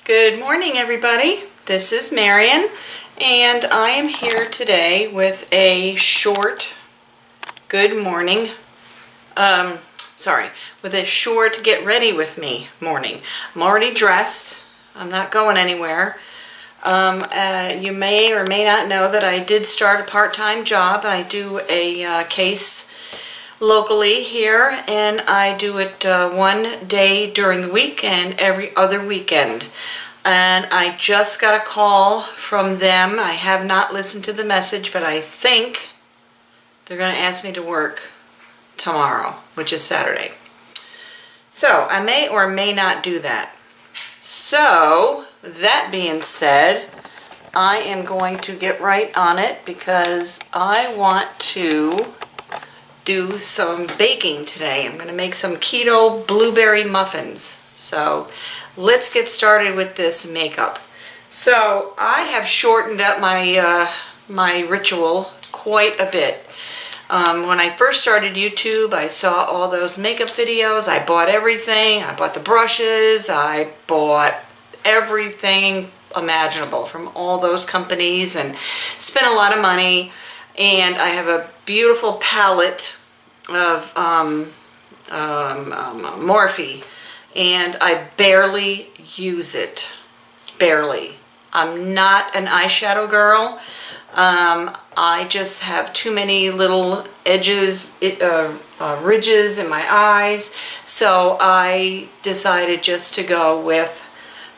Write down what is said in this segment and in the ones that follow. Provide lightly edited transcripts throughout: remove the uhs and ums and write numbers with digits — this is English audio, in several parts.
Good morning, everybody. This is Marion, and I am here today with a short good morning, with a short get ready with me morning. I'm already dressed. I'm not going anywhere. You may or may not know that I did start a part-time job. I do a case locally here, and I do it one day during the week and every other weekend. And I just got a call from them. I have not listened to the message, but I think they're going to ask me to work tomorrow, which is Saturday. So I may or may not do that. So that being said, I am going to get right on it because I want to do some baking today. I'm going to make some keto blueberry muffins. So let's get started with this makeup. So I have shortened up my my ritual quite a bit. When I first started YouTube, I saw all those makeup videos. I bought everything. I bought the brushes. I bought everything imaginable from all those companies and spent a lot of money. And I have a beautiful palette of Morphe, and I barely use it. Barely. I'm not an eyeshadow girl. I just have too many little edges, ridges in my eyes, so I decided just to go with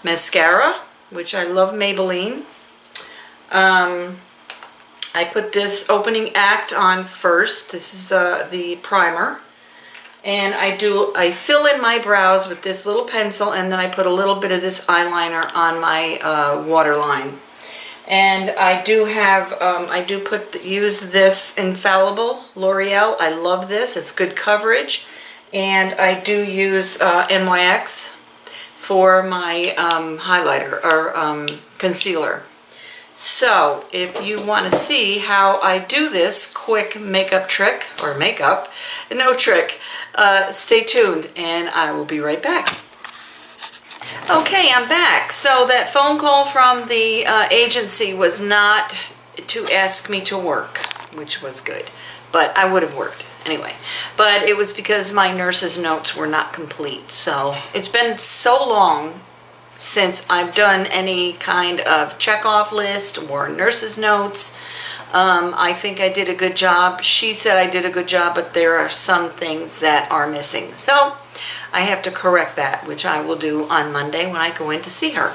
mascara, which I love Maybelline. I put this opening act on first. This is the primer. And I fill in my brows with this little pencil, and then I put a little bit of this eyeliner on my waterline. And I do have, use this Infallible L'Oreal. I love this. It's good coverage. And I do use NYX for my highlighter or concealer. So if you want to see how I do this quick makeup trick, or makeup, no trick, stay tuned and I will be right back. Okay, I'm back. So that phone call from the agency was not to ask me to work, which was good, but I would have worked anyway. But it was because my nurse's notes were not complete. So it's been so long since I've done any kind of check-off list or nurse's notes. I think I did a good job. She said I did a good job, but there are some things that are missing. So I have to correct that, which I will do on Monday when I go in to see her.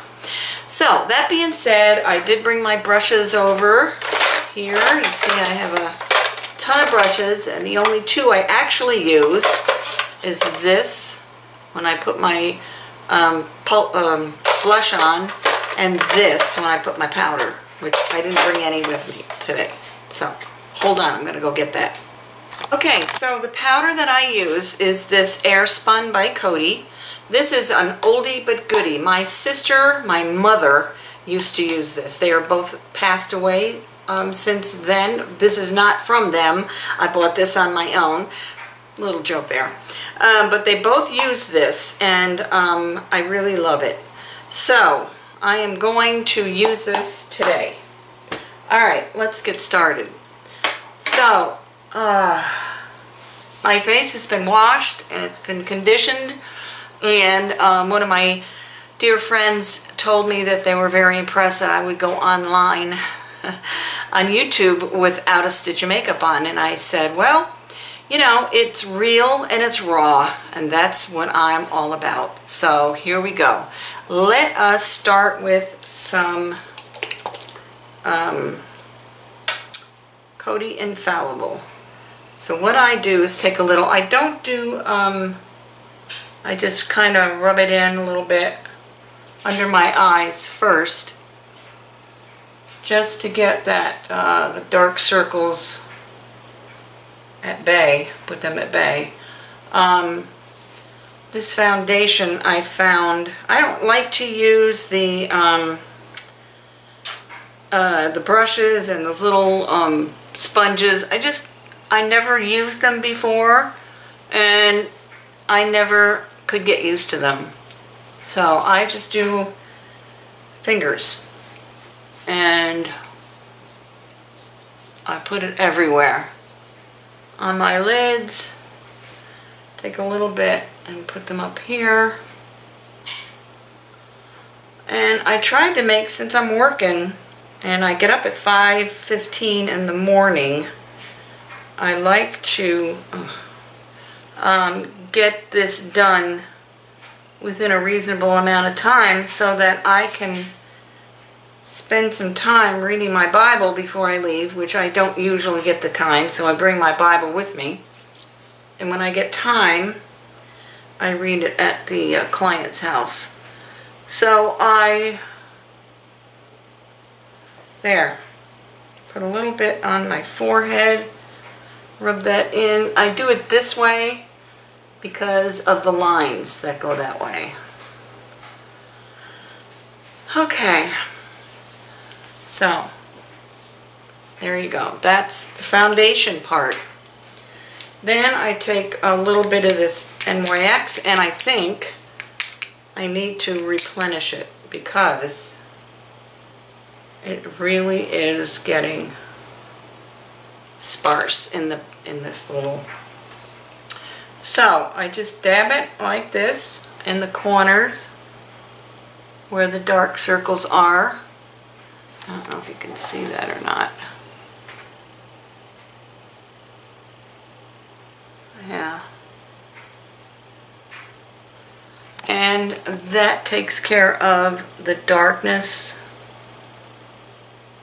So that being said, I did bring my brushes over here. You see I have a ton of brushes, and the only two I actually use is this when I put my blush on, and this when I put my powder, which I didn't bring any with me today. So hold on, I'm going to go get that. Okay, so the powder that I use is this Airspun by Coty. This is an oldie but goodie. My sister, my mother used to use this. They are both passed away since then. This is not from them. I bought this on my own. Little joke there. But they both use this, and I really love it. So I am going to use this today. Alright, let's get started. So my face has been washed and it's been conditioned, and one of my dear friends told me that they were very impressed that I would go online on YouTube without a stitch of makeup on, and I said, well, you know, it's real and it's raw, and that's what I'm all about. So here we go. Let us start with some Coty Infallible. So what I do is take a little, I don't do, I just kind of rub it in a little bit under my eyes first, just to get that, the dark circles at bay, put them at bay. This foundation I found, I don't like to use the brushes and those little sponges. I never used them before, and I never could get used to them. So I just do fingers. And I put it everywhere. On my lids, take a little bit and put them up here. And I tried to make, since I'm working and I get up at 5:15 in the morning, I like to get this done within a reasonable amount of time so that I can spend some time reading my Bible before I leave, which I don't usually get the time, so I bring my Bible with me. And when I get time, I read it at the client's house. So there, put a little bit on my forehead, rub that in. I do it this way because of the lines that go that way. Okay, so there you go. That's the foundation part. Then I take a little bit of this NYX and I think I need to replenish it because it really is getting sparse in this little. So I just dab it like this in the corners where the dark circles are. I don't know if you can see that or not. Yeah. And that takes care of the darkness.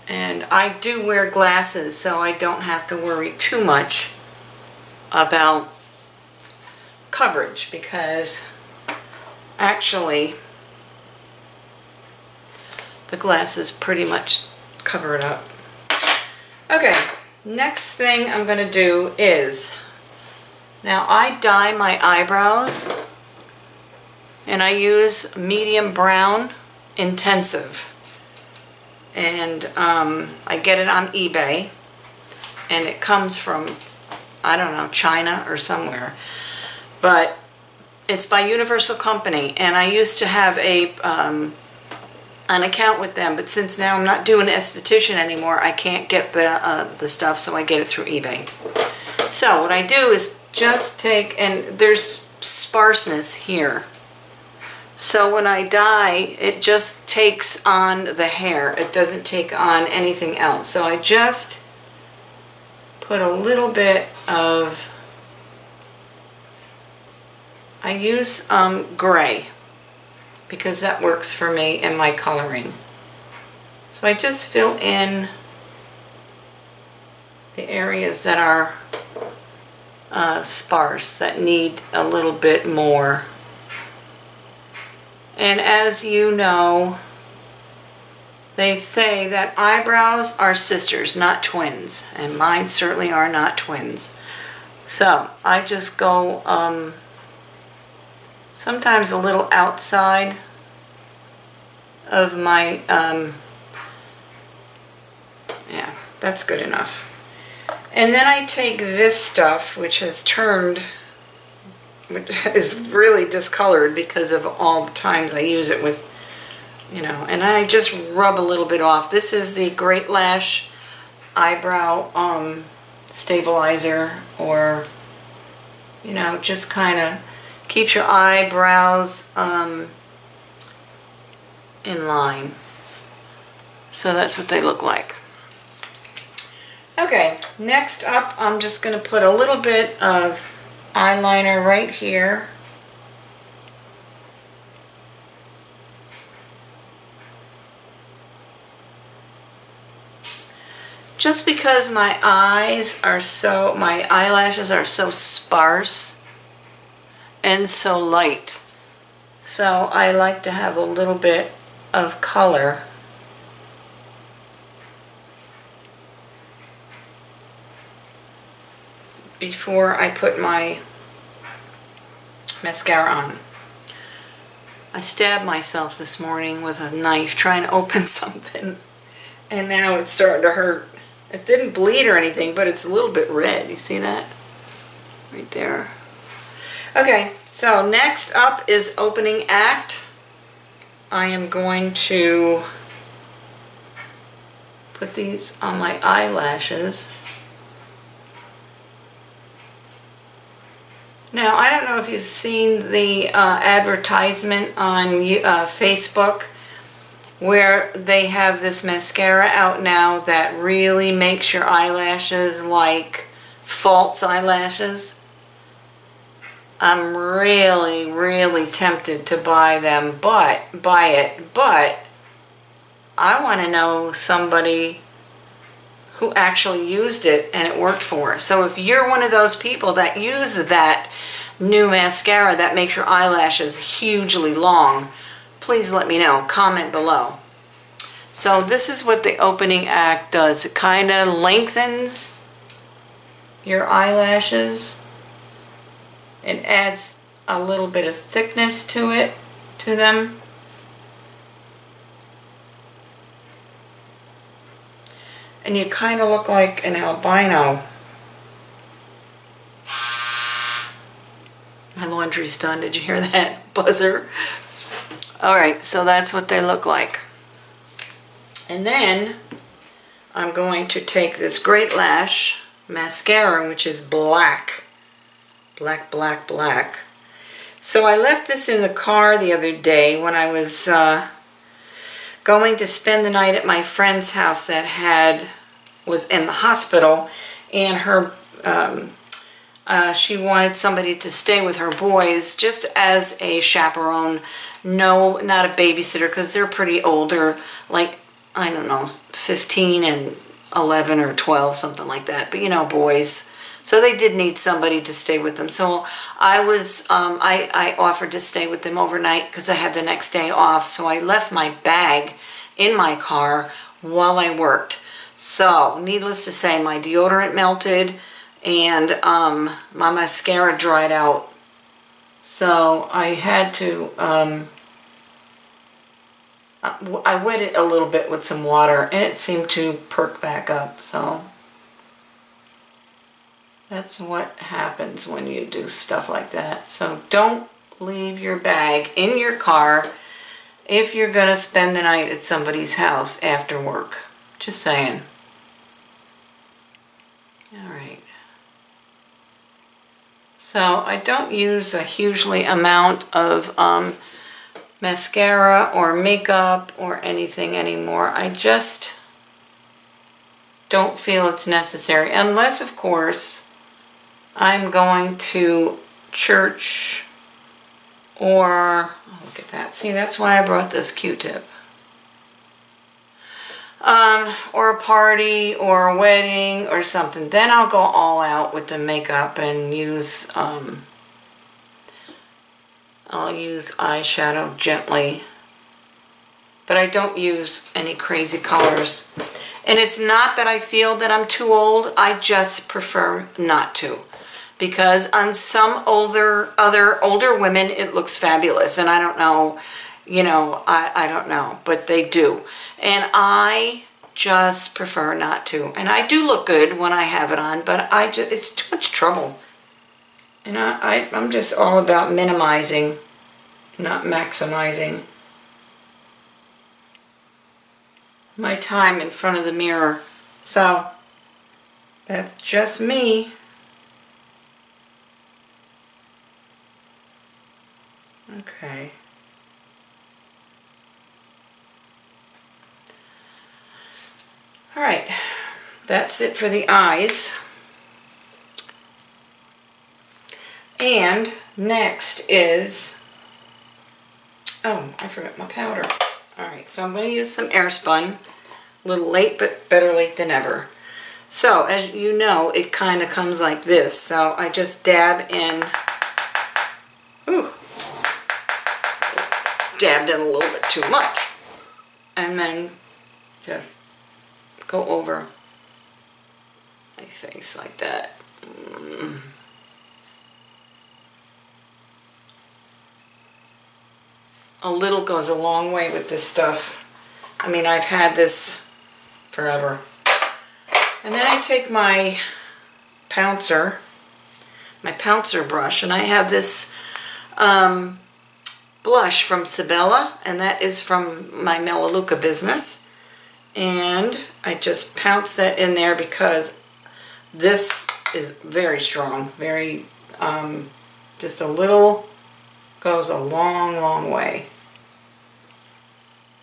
And I do wear glasses, so I don't have to worry too much about coverage because actually the glasses pretty much cover it up. Okay, next thing I'm going to do is, now I dye my eyebrows and I use medium brown intensive. And I get it on eBay, and it comes from, I don't know, China or somewhere, but it's by Universal Company, and I used to have an account with them, but since now I'm not doing esthetician anymore, I can't get the stuff, so I get it through eBay. So what I do is just take, and there's sparseness here. So when I dye, it just takes on the hair. It doesn't take on anything else. So I just put a little bit of, I use gray because that works for me in my coloring. So I just fill in the areas that are sparse, that need a little bit more. And as you know, they say that eyebrows are sisters, not twins. And mine certainly are not twins. So I just go sometimes a little outside of my, yeah, that's good enough. And then I take this stuff, which has turned, which is really discolored because of all the times I use it with, you know, and I just rub a little bit off. This is the Great Lash Eyebrow Stabilizer, or, you know, just kind of keeps your eyebrows in line. So that's what they look like. Okay, next up I'm just going to put a little bit of eyeliner right here. Just because my my eyelashes are so sparse and so light. So I like to have a little bit of color. Before I put my mascara on. I stabbed myself this morning with a knife trying to open something, and now it's starting to hurt. It didn't bleed or anything, but it's a little bit red. You see that? Right there. Okay, so next up is opening act. I am going to put these on my eyelashes. Now, I don't know if you've seen the advertisement on Facebook where they have this mascara out now that really makes your eyelashes like false eyelashes. I'm really, really tempted to buy it, but I want to know somebody who actually used it and it worked for her. So if you're one of those people that use that new mascara that makes your eyelashes hugely long, please let me know. Comment below. So this is what the opening act does. It kind of lengthens your eyelashes. It adds a little bit of thickness to them. And you kind of look like an albino. My laundry's done. Did you hear that buzzer? Alright, so that's what they look like. And then I'm going to take this Great Lash mascara, which is black. Black, black, black. So I left this in the car the other day when I was going to spend the night at my friend's house that was in the hospital, and her she wanted somebody to stay with her boys just as a chaperone. No, not a babysitter, because they're pretty older, like, I don't know, 15 and 11 or 12, something like that, but you know, boys. So they did need somebody to stay with them. So I offered to stay with them overnight because I had the next day off. So I left my bag in my car while I worked. So needless to say, my deodorant melted and my mascara dried out. So I had to, I wet it a little bit with some water and it seemed to perk back up. So that's what happens when you do stuff like that. So don't leave your bag in your car if you're going to spend the night at somebody's house after work. Just saying. Alright. So I don't use a hugely amount of mascara or makeup or anything anymore. I just don't feel it's necessary. Unless, of course, I'm going to church or, oh, look at that. See, that's why I brought this Q-tip. Or a party or a wedding or something. Then I'll go all out with the makeup and use, I'll use eyeshadow gently. But I don't use any crazy colors. And it's not that I feel that I'm too old. I just prefer not to. Because on some older women, it looks fabulous. And I don't know, you know, I don't know. But they do. And I just prefer not to. And I do look good when I have it on. But it's too much trouble. And I'm just all about minimizing, not maximizing my time in front of the mirror. So that's just me. Okay. All right, that's it for the eyes. And next is, oh, I forgot my powder. All right, so I'm going to use some Airspun. A little late, but better late than ever. So, as you know, it kind of comes like this. So I just dab in, ooh, dabbed in a little bit too much. And then just go over my face like that. A little goes a long way with this stuff. I mean, I've had this forever. And then I take my pouncer brush, and I have this blush from Sibella, and that is from my Melaleuca business. And I just pounce that in there because this is very strong, very, just a little goes a long, long way.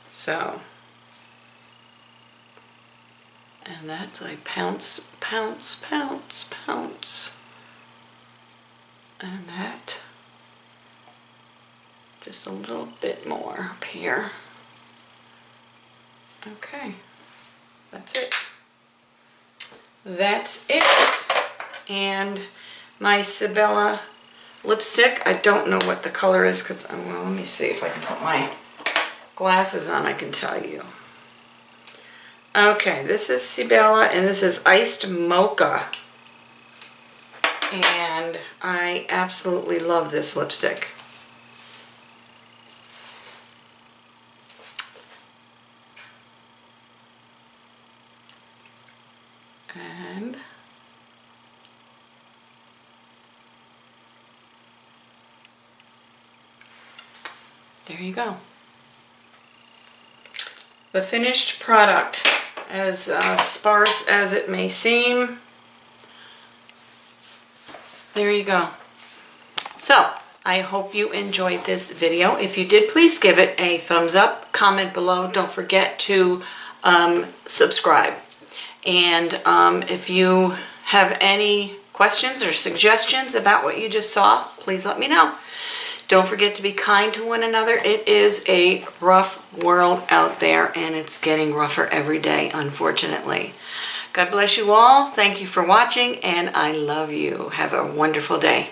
So, and that's like pounce, pounce, pounce, pounce. And that, just a little bit more up here. Okay, that's it. That's it. And my Sibella lipstick, I don't know what the color is because, well, let me see if I can put my glasses on, I can tell you. Okay, this is Sibella and this is Iced Mocha. And I absolutely love this lipstick. And there you go. The finished product, as sparse as it may seem. There you go. So, I hope you enjoyed this video. If you did, please give it a thumbs up, comment below. Don't forget to subscribe. And if you have any questions or suggestions about what you just saw, please let me know. Don't forget to be kind to one another. It is a rough world out there, and it's getting rougher every day, unfortunately. God bless you all. Thank you for watching, and I love you. Have a wonderful day.